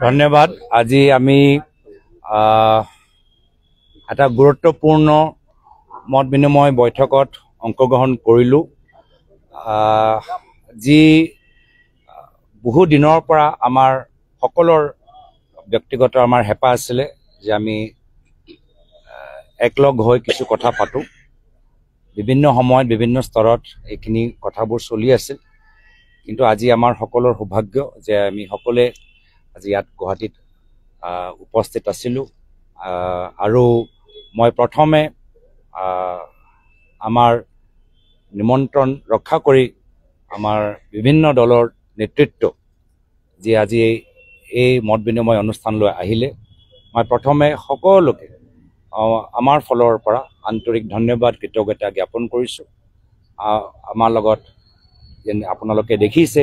ধন্যবাদ। আজি আমি এটা গুৰুত্বপূৰ্ণ মত বিনিময় বৈঠকত অংশগ্ৰহণ কৰিলোঁ। যি বহু দিনৰ পৰা আমাৰ সকলৰ ব্যক্তিগত আমাৰ হেঁপাহ আছিলে যে আমি একলগ হৈ কিছু কথা পাতোঁ। বিভিন্ন সময়ত বিভিন্ন স্তৰত এইখিনি কথাবোৰ চলি আছিল, কিন্তু আজি আমাৰ সকলৰ সৌভাগ্য যে আমি সকলোৱে আজি ইয়াত গুৱাহাটীত উপস্থিত আছিলোঁ। আৰু মই প্ৰথমে আমাৰ নিমন্ত্ৰণ ৰক্ষা কৰি আমাৰ বিভিন্ন দলৰ নেতৃত্ব যি আজি এই মত বিনিময় অনুষ্ঠানলৈ আহিলে, মই প্ৰথমে সকলোকে আমাৰ ফালৰ পৰা আন্তৰিক ধন্যবাদ কৃতজ্ঞতা জ্ঞাপন কৰিছোঁ। আমাৰ লগত যেনে আপোনালোকে দেখিছে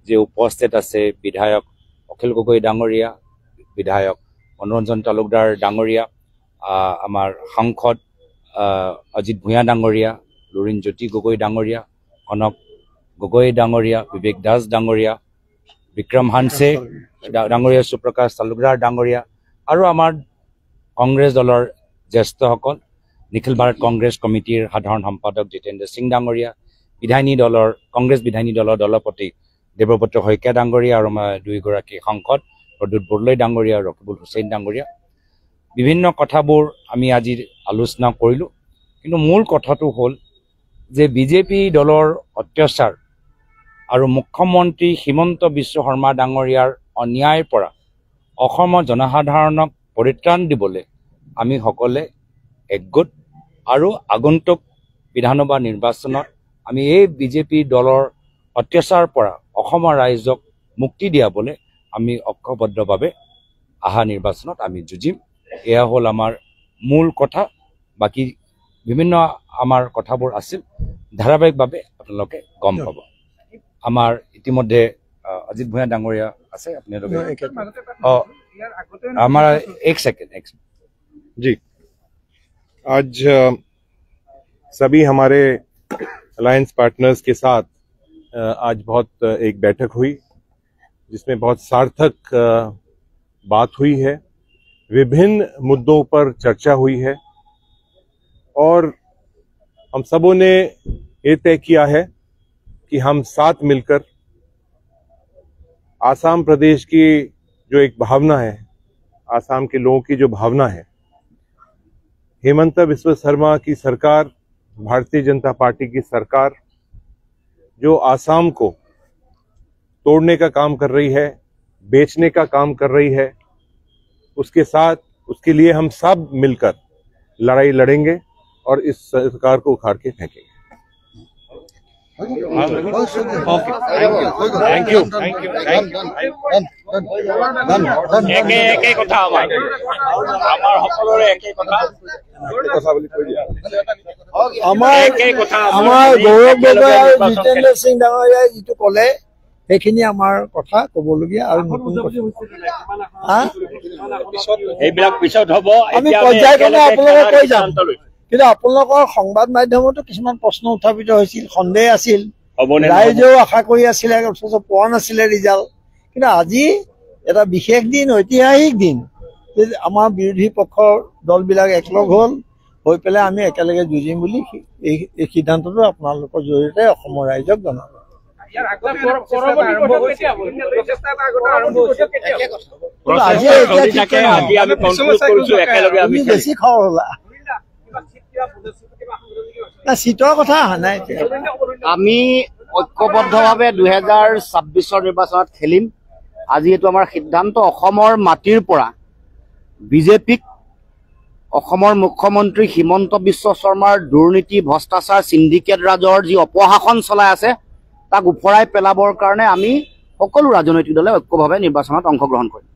যে উপস্থিত আছে বিধায়ক অখিল গগৈ ডাঙৰীয়া, বিধায়ক মনোৰঞ্জন তালুকদাৰ ডাঙৰীয়া, আমাৰ সাংসদ অজিত ভূঞা ডাঙৰীয়া, লুৰিণজ্যোতি গগৈ ডাঙৰীয়া, কনক গগৈ ডাঙৰীয়া, বিবেক দাস ডাঙৰীয়া, বিক্ৰম হানছে ডাঙৰীয়া, সুপ্ৰকাশ তালুকদাৰ ডাঙৰীয়া, আৰু আমাৰ কংগ্ৰেছ দলৰ জ্যেষ্ঠসকল, নিখিল ভাৰত কংগ্ৰেছ কমিটিৰ সাধাৰণ সম্পাদক জিতেন্দ্ৰ সিং ডাঙৰীয়া, কংগ্ৰেছ বিধায়িনী দলৰ দলপতি দেৱব্ৰত শইকীয়া ডাঙৰীয়া, আৰু দুইগৰাকী সাংসদ প্ৰদ্যুৎ বৰদলৈ ডাঙৰীয়া, ৰকিবুল হুছেইন ডাঙৰীয়া। বিভিন্ন কথাবোৰ আমি আজি আলোচনা কৰিলোঁ, কিন্তু মূল কথাটো হ'ল যে বিজেপি দলৰ অত্যাচাৰ আৰু মুখ্যমন্ত্ৰী হিমন্ত বিশ্ব শৰ্মা ডাঙৰীয়াৰ অন্যায়ৰ পৰা অসমৰ জনসাধাৰণক পৰিত্ৰাণ দিবলৈ আমি সকলোৱে একগোট, আৰু আগন্তুক বিধানসভা নিৰ্বাচনত আমি এই বিজেপি দলৰ অত্যাচাৰৰ পৰা অসমৰ ৰাইজক মুক্তি দিয়াবলৈ আমি ঐক্যবদ্ধভাৱে অহা নিৰ্বাচনত আমি যুঁজিম। এয়া হ'ল আমাৰ মূল কথা। বাকী বিভিন্ন আমাৰ কথাবোৰ আছিল, ধাৰাবাহিকভাৱে আপোনালোকে গম পাব। আমাৰ ইতিমধ্যে অজিত ভূঞা ডাঙৰীয়া আছে, আপোনালোকে আমাৰ এক ছেকেণ্ড जी। आज सभी हमारे अलायंस पार्टनर्स के साथ आज बहुत एक बैठक हुई, जिसमें बहुत सार्थक बात हुई है, विभिन्न मुद्दों पर चर्चा हुई है, और हम सबों ने ये तय किया है कि हम साथ मिलकर आसाम प्रदेश की जो एक भावना है, आसाम के लोगों की जो भावना है, हेमंत बिस्व शर्मा की सरकार, भारतीय जनता पार्टी की सरकार जो आसाम को तोड़ने का काम कर रही है, बेचने का काम कर रही है, उसके साथ उसके लिए हम सब मिलकर लड़ाई लड़ेंगे और इस सरकार को उखाड़ के फेंकेंगे। গৌৰৱ গগৈ আৰু জিতেন্দ্ৰ সিং ডাঙৰীয়াই যিটো ক'লে সেইখিনি আমাৰ কথা ক'বলগীয়া, আৰু নতুন আমি পৰ্যায়ক্ৰমে আপোনালোকক কৈ যাম। কিন্তু আপোনালোকৰ সংবাদ মাধ্যমতো কিছুমান প্ৰশ্ন উত্থাপিত হৈছিল, সন্দেহ আছিল, ৰাইজেও আশা কৰি আছিলে, অথচ পোৱা নাছিলে ৰিজাল্ট। কিন্তু আজি এটা বিশেষ দিন, ঐতিহাসিক দিন, যে আমাৰ বিৰোধী পক্ষৰ দলবিলাক একলগ হ'ল, হৈ পেলাই আমি একেলগে যুঁজিম বুলি এই সিদ্ধান্তটো আপোনালোকৰ জৰিয়তে অসমৰ ৰাইজক জনাব। বেছি খৰ হলা চিটৰ কথা অহা নাই। আমি ঐক্যবদ্ধভাৱে 2026 নিৰ্বাচনত খেলিম। আজি এইটো আমাৰ সিদ্ধান্ত। অসমৰ মাটিৰ পৰা বিজেপিক, অসমৰ মুখ্যমন্ত্ৰী হিমন্ত বিশ্ব শৰ্মাৰ দুৰ্নীতি, ভ্ৰষ্টাচাৰ, সিন্ডিকেট ৰাজৰ যি অপশাসন চলাই আছে, তাক উফৰাই পেলাবৰ কাৰণে আমি সকলো ৰাজনৈতিক দলে ঐক্যভাৱে নিৰ্বাচনত অংশগ্ৰহণ কৰিম।